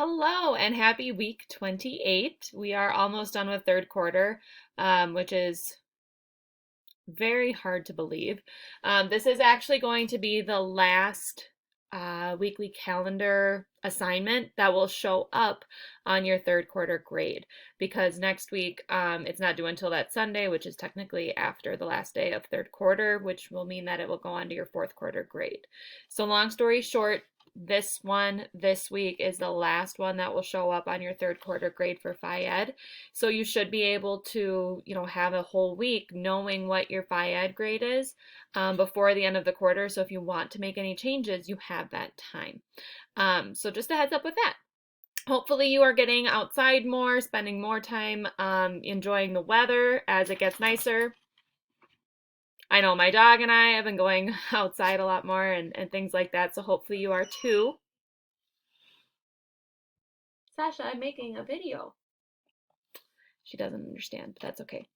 Hello and happy week 28. We are almost done with third quarter, which is very hard to believe. This is actually going to be the last weekly calendar assignment that will show up on your third quarter grade because next week it's not due until that Sunday, which is technically after the last day of third quarter, which will mean that it will go on to your fourth quarter grade. So, long story short, this one this week is the last one that will show up on your third quarter grade for Phi Ed. So you should be able to, have a whole week knowing what your Phi Ed grade is before the end of the quarter. So if you want to make any changes, you have that time. So just a heads up with that. Hopefully you are getting outside more, spending more time enjoying the weather as it gets nicer. I know my dog and I have been going outside a lot more and things like that, so hopefully you are too. Sasha, I'm making a video. She doesn't understand, but that's okay.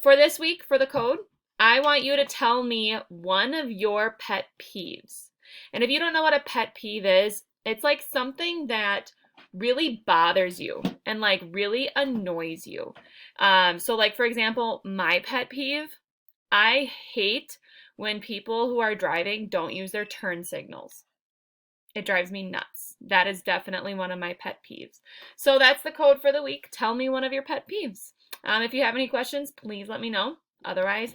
For this week, for the code, I want you to tell me one of your pet peeves. And if you don't know what a pet peeve is, it's like something that really bothers you and like really annoys you. So like for example, my pet peeve, I hate when people who are driving don't use their turn signals. It drives me nuts. That is definitely one of my pet peeves. So that's the code for the week. Tell me one of your pet peeves. If you have any questions, please let me know. Otherwise,